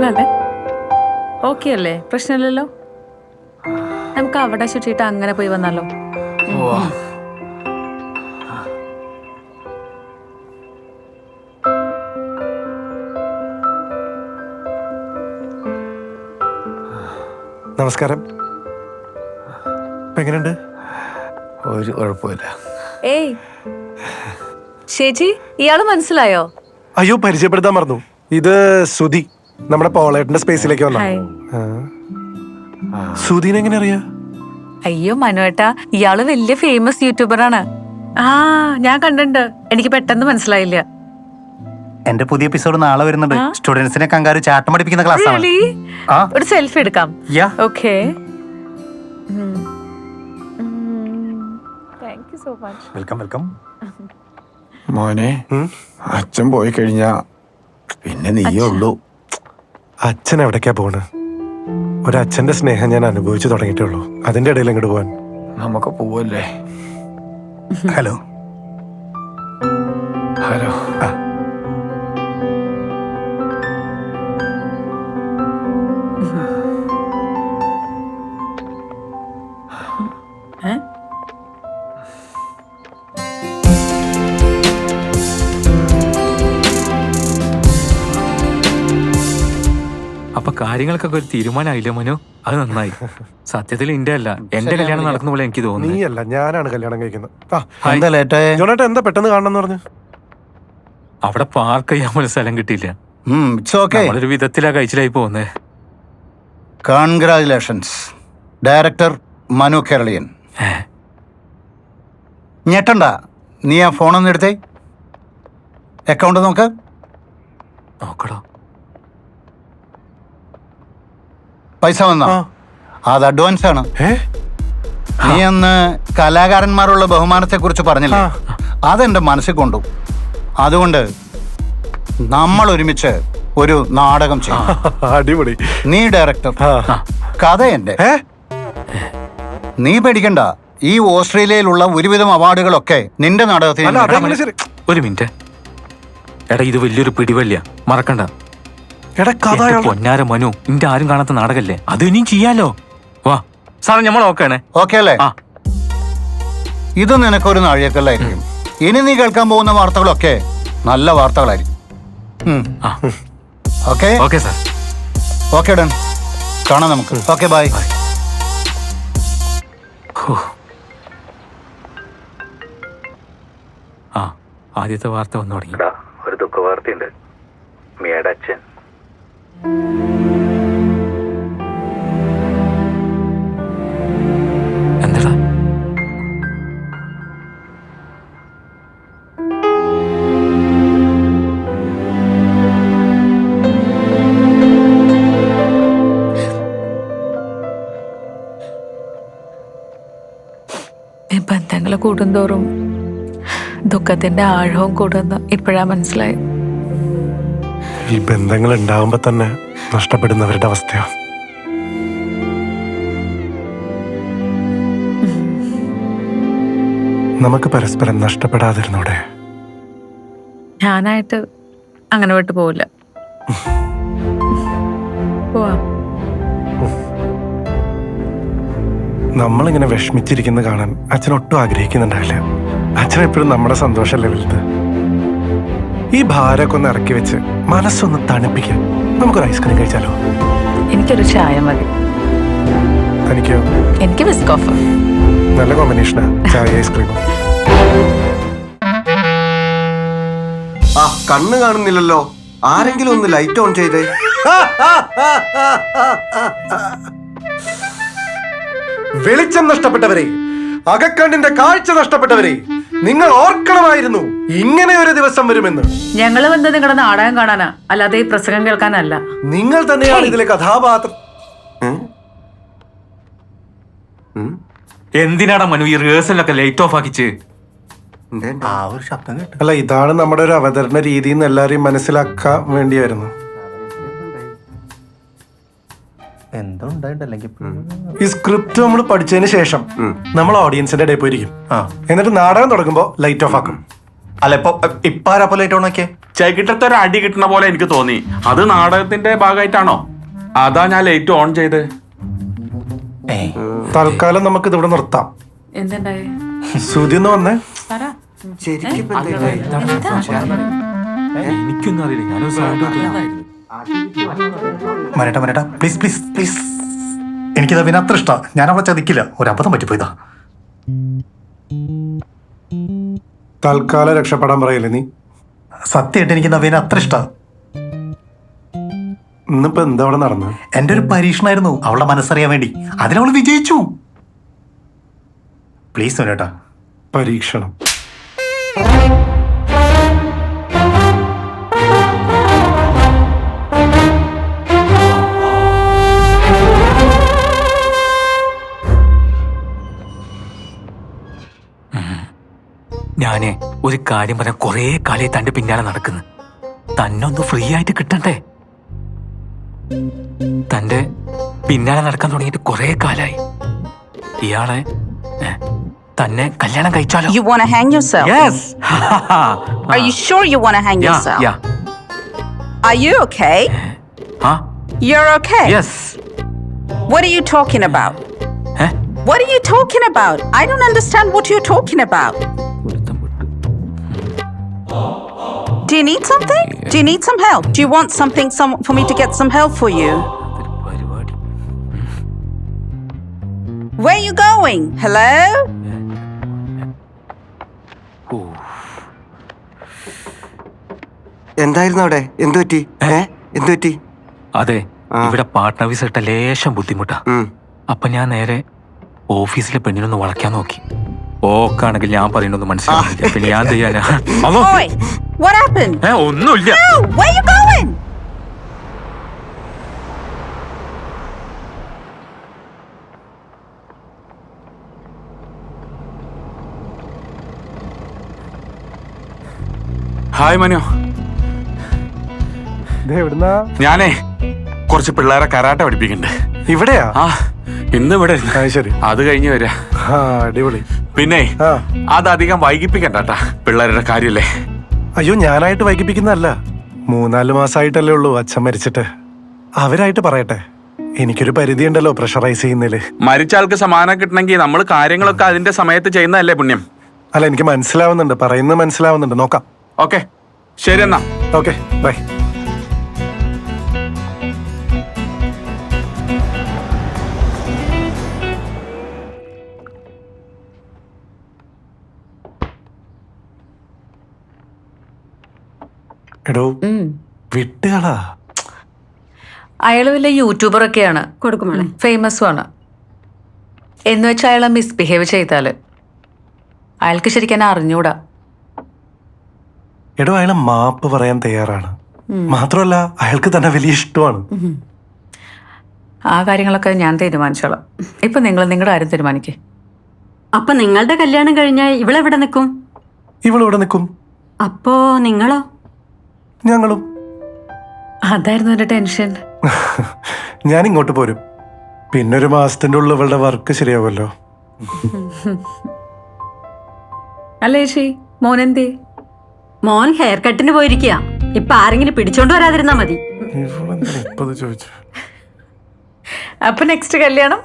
കൊള്ളാല്ലേ? ഓക്കെ അല്ലേ? പ്രശ്നമില്ലല്ലോ. നമുക്ക് അവിടെ ചുറ്റിയിട്ട് അങ്ങനെ പോയി വന്നാലോ? നമസ്കാരം. എങ്ങനെയുണ്ട്? ഒരു കുഴപ്പമില്ല. ഏയ് ചേച്ചി, ഇയാള് മനസ്സിലായോ? അയ്യോ, പരിചയപ്പെടുത്താൻ മറന്നു. ഇത് സുധി, നമ്മുടെ പോളേട്ടിന്റെ സ്പേസിലേക്ക് വന്ന. ഹായ്. സുധീനെ എങ്ങനെ അറിയാ? അയ്യോ മനുവേട്ടാ, ഇയാള് വലിയ ഫേമസ് യൂട്യൂബറാണ്. ആ ഞാൻ കണ്ടിട്ടുണ്ട്. എനിക്ക് പെട്ടെന്ന് മനസ്സിലായില്ല. എന്റെ പുതിയ എപ്പിസോഡ് നാളെ വരുന്നുണ്ട്. സ്റ്റുഡൻസിനെ കങ്കാരു ചാട്ടം പഠിപ്പിക്കുന്ന ക്ലാസ് ആണ്. Really? ഒരു സെൽഫി എടുക്കാം. Okay. Thank you so much. Welcome welcome. മോനെ, അച്ഛൻ പോയി കഴിഞ്ഞാ പിന്നെ നീയേ ഉള്ളൂ. അച്ഛൻ എവിടേക്കാ പോണ്? ഒരച്ഛന്റെ സ്നേഹം ഞാൻ അനുഭവിച്ചു തുടങ്ങിയിട്ടേ ഉള്ളൂ. അതിന്റെ ഇടയിൽ ഇങ്ങോട്ട് പോവാൻ. നമുക്ക് പോവല്ലേ? Hello hello. അപ്പൊ കാര്യങ്ങൾക്കൊക്കെ ഒരു തീരുമാനമായില്ലേ മനു? അത് നന്നായി. സത്യത്തിൽ ഇന്റെ അല്ല, എന്റെ കല്യാണം നടക്കുന്ന പോലെ എനിക്ക് തോന്നുന്നു. നീയല്ല, ഞാനാണ് കല്യാണം കഴിക്കുന്നത്. എന്താ ലേറ്റേ? ജോണേട്ടാ, എന്താ പെട്ടെന്ന് കാണണം പറഞ്ഞു? അവിടെ പാർക്ക് ചെയ്യാൻ പോലും സ്ഥലം കിട്ടിയില്ല. ഒരു വിധത്തിലാ കഴിച്ചിലായി പോകുന്നേ. Congratulations director Manu Keraliyan. ഞെട്ടണ്ട, നീ ആ ഫോണൊന്നും എടുത്തേ. അക്കൗണ്ട് നോക്ക്. നോക്കടോ. പൈസ വന്നോ? അത് അഡ്വാൻസ് ആണ്. നീ അന്ന് കലാകാരന്മാരുള്ള ബഹുമാനത്തെ കുറിച്ച് പറഞ്ഞില്ലേ? അതെന്റെ മനസ്സിൽ കൊണ്ടു. അതുകൊണ്ട് നമ്മൾ ഒരുമിച്ച് ഒരു നാടകം ചെയ്യും. അടിപൊളി. നീ ഡയറക്ടർ, കഥ എന്റെ. നീ പേടിക്കണ്ട, ഈ ഓസ്ട്രേലിയയിലുള്ള ഒരുവിധം അവാർഡുകളൊക്കെ നിന്റെ നാടകത്തിന്. ഒരു മിനിറ്റ് എടാ, ഇത് വലിയൊരു പിടിവല്യ, മറക്കണ്ട. പൊന്നാര മനു, ഇന്റെ ആരും കാണാത്ത നാടകല്ലേ, അത് ഇനിയും ചെയ്യാലോ. വാ സാറേ, നമ്മൾ ഓക്കെയാണേ. ഓക്കെ അല്ലേ? ഇത് നിനക്കൊരു നാഴികക്കല്ലായിരിക്കും. ഇനി നീ കേൾക്കാൻ പോകുന്ന വാർത്തകളൊക്കെ നല്ല വാർത്തകളായിരിക്കും. Okay okay sir. Okay done, കാണാം നമുക്ക്. Okay bye. ആദ്യത്തെ വാർത്ത വന്നു തുടങ്ങി. ഒരു ദുഃഖ വാർത്തയുണ്ട്. മിയയുടെ അച്ഛൻ എന്താ? ബന്ധങ്ങൾ കൂടുന്തോറും ദുഃഖത്തിന്റെ ആഴവും കൂടുന്ന ഇപ്പോഴാ മനസ്സിലായി. ഈ ബന്ധങ്ങൾ ഉണ്ടാവുമ്പോ തന്നെ നഷ്ടപ്പെടുന്നവരുടെ അവസ്ഥയോ? നമുക്ക് പരസ്പരം നഷ്ടപ്പെടാതിരുന്നൂടെ? ഞാനായിട്ട് അങ്ങനെ വിട്ടു പോവില്ല. പോവാ. നമ്മളിങ്ങനെ വിഷമിച്ചിരിക്കുന്ന കാണാൻ അച്ഛൻ ഒട്ടും ആഗ്രഹിക്കുന്നുണ്ടാവില്ല. അച്ഛൻ എപ്പോഴും നമ്മുടെ സന്തോഷമല്ലേ വലുത്. ഈ ഭാരമൊക്കെ ഒന്ന് ഇറക്കി വെച്ച് മനസ്സൊന്ന് തണുപ്പിക്കാൻ നമുക്കൊരു ഐസ്ക്രീം കഴിച്ചാലോ? എനിക്കൊരു ചായ മതി. തനിക്കോ? എനിക്ക് ബിസ്ക് ഓഫ്. നല്ല കോമ്പിനേഷനാ, ചായ ഐസ്ക്രീമും. കണ്ണ് കാണുന്നില്ലല്ലോ, ആരെങ്കിലും ഒന്ന് ലൈറ്റ് ഓൺ ചെയ്തേ. വെളിച്ചം നഷ്ടപ്പെട്ടവരെ, അകക്കണ്ണിന്റെ കാഴ്ച നഷ്ടപ്പെട്ടവരെ, നിങ്ങൾ ഓർക്കണമായിരുന്നു ഇങ്ങനെ ഒരു ദിവസം വരുമെന്ന്. ഞങ്ങള് വന്നത് നിങ്ങളുടെ നാടകം കാണാനാ, അല്ലാതെ ഈ പ്രസംഗം കേൾക്കാനല്ല. നിങ്ങൾ തന്നെയാണ് ഇതിലെ കഥാപാത്രം. എന്തിനാടാ മനു ഈ റിഹേഴ്സലൊക്കെ ലൈറ്റ് ഓഫ് ആക്കിച്ച്? ആ ഒരു ശബ്ദം കേട്ടു. അല്ല, ഇതാണ് നമ്മുടെ ഒരു അവതരണ രീതി എന്ന് എല്ലാരെയും മനസ്സിലാക്കാൻ വേണ്ടിയായിരുന്നു. എന്തോ ഉണ്ടായിട്ടല്ലെങ്കിൽ ഈ സ്ക്രിപ്റ്റ് നമ്മൾ പഠിച്ചതിന് ശേഷം നമ്മൾ ഓഡിയൻസിന്റെ ഇടയിൽ പോയിരിക്കും. എന്നിട്ട് നാടകം തുടങ്ങുമ്പോ ലൈറ്റ് ഓഫ് ആക്കും. അല്ല, ഇപ്പൊ ലൈറ്റ് ഓൺ ആക്കിയേ. ചെകിട്ടത്തെ ഒരു അടി കിട്ടുന്ന പോലെ എനിക്ക് തോന്നി. അത് നാടകത്തിന്റെ ഭാഗമായിട്ടാണോ? അതാ ഞാൻ ലൈറ്റ് ഓൺ ചെയ്ത്. തൽക്കാലം നമുക്ക് ഇതിവിടെ നിർത്താം. എന്തുണ്ടായി? ശ്രുതി ഒന്ന് വന്നേ. ശരിക്കും ഇപ്പൊ എന്താ? എനിക്കൊന്നും അറിയില്ല. ഞാനൊരു സൗണ്ട് മനേട്ടാ പ്ലീസ് പ്ലീസ് പ്ലീസ്, എനിക്കിത് പിന്നെ അത്ര ഇഷ്ടമാണ്. ഞാൻ അവളെ ചതിക്കില്ല. ഒരു അബദ്ധം പറ്റിപ്പോയതാ. തൽക്കാലം രക്ഷപ്പെടാൻ പറയില്ലേ നീ? സത്യമായിട്ട് എനിക്ക് നവീന അത്ര ഇഷ്ടമാണ്. ഇന്നിപ്പോ എന്താ അവിടെ നടന്നത്? എൻ്റെ ഒരു പരീക്ഷണമായിരുന്നു അവളുടെ മനസ്സറിയാൻ വേണ്ടി. അതിനവൾ വിജയിച്ചു. പ്ലീസ് മനേട്ടാ. പരീക്ഷണം. ഞാനേ ഒരു കാര്യം പറയാൻ കൊറേ കാലേ തന്റെ പിന്നാലെ നടക്കുന്നു. തന്നെ ഒന്ന് ഫ്രീ ആയിട്ട് കിട്ടണ്ടേ? തന്റെ പിന്നാലെ നടക്കാൻ തുടങ്ങിയിട്ട് കൊറേ കാലായി. ഇയാളെ തന്നെ കല്യാണം കഴിച്ചാലോ? You want to hang yourself? Yes. Are you sure you want to hang yourself? Yeah. Are you okay? Huh? You're okay? Yes. What are you talking about? Eh? What are you talking about? I don't understand what you're talking about. Do you need something? Do you need some help? Do you want something for me to get some help for you? Where are you going? Hello? എന്തായിരുന്നു അവിടെ? എന്തു പറ്റി? എന്തു പറ്റി? അതെ, ഇവിടെ partner visa ഇട്ട ലേശം ബുദ്ധിമുട്ടാ. അപ്പൊ ഞാൻ നേരെ ഓഫീസിലെ പെണ്ണിനൊന്ന് വളയ്ക്കാൻ നോക്കി. ഓക്കാണെങ്കിൽ ഞാൻ പറയുന്നൊന്നും മനസ്സിലാവില്ല. പിന്നെ ഞാൻ ചെയ്യാനാ? Boy, what happened? ഒന്നുമില്ല. No, where are you going? Hi Manu. എവിടുന്നാ? ഞാനേ കുറച്ച് പിള്ളേരെ കരാട്ട പഠിപ്പിക്കണ്ട്. ഇവിടെയാ? ആ, ഇന്ന് ഇവിടെ. ശരി, അത് കഴിഞ്ഞ് വരാ. അടിപൊളി. പിന്നെ അതധികം വൈകിപ്പിക്കണ്ടാ, പിള്ളേരുടെ കാര്യല്ലേ. അയ്യോ, ഞാനായിട്ട് വൈകിപ്പിക്കുന്നതല്ല. 3-4 മാസമായിട്ടല്ലേ ഉള്ളൂ അച്ഛൻ മരിച്ചിട്ട്. അവരായിട്ട് പറയട്ടെ. എനിക്കൊരു പരിധി ഉണ്ടല്ലോ പ്രഷറൈസ് ചെയ്യുന്നതില്. മരിച്ച ആൾക്ക് സമാനം കിട്ടണമെങ്കിൽ നമ്മൾ കാര്യങ്ങളൊക്കെ അതിന്റെ സമയത്ത് ചെയ്യുന്നതല്ലേ പുണ്യം. അല്ല, എനിക്ക് മനസ്സിലാവുന്നുണ്ട്, പറയുന്നത് മനസ്സിലാവുന്നുണ്ട്. നോക്കാം. ഓക്കെ, ശരി എന്നാ. Okay, bye. എടോ, വിട്ടുകളാ. അയാള് വലിയ യൂട്യൂബർ ഒക്കെയാണ്, ഫേമസും ആണ്. എന്ന് വെച്ചാൽ അയാളെ മിസ്ബിഹേവ് ചെയ്താല് അയാൾക്ക് ശരിക്കും അറിഞ്ഞൂടാ. എടോ, അയാളെ മാപ്പ് പറയാൻ തയ്യാറാണ്. മാത്രമല്ല അയാൾക്ക് തന്നെ വലിയ ഇഷ്ടമാണ്. ആ കാര്യങ്ങളൊക്കെ ഞാൻ തീരുമാനിച്ചോളാം. ഇപ്പൊ നിങ്ങൾ നിങ്ങളുടെ ആരും തീരുമാനിക്കേ. അപ്പൊ നിങ്ങളുടെ കല്യാണം കഴിഞ്ഞാൽ ഇവളെവിടെ നിൽക്കും? ഇവളിവിടെ നിൽക്കും. അപ്പോ നിങ്ങളോ? ഞങ്ങളും. അതായിരുന്നു എന്റെ ടെൻഷൻ. ഞാൻ ഇങ്ങോട്ട് പോരും. പിന്നെ 1 മാസത്തിന്റെ ഉള്ളിൽ ഇവളുടെ വർക്ക് ശരിയാവുമല്ലോ. അല്ലേ ചേച്ചി? മോനെന്തേ? മോൻ ഹെയർ കട്ടിന് പോയിരിക്കുക. ഇപ്പൊ ആരെങ്കിലും പിടിച്ചോണ്ട് വരാതിരുന്നാ മതി. ചോദിച്ചു. അപ്പൊ നെക്സ്റ്റ് കല്യാണം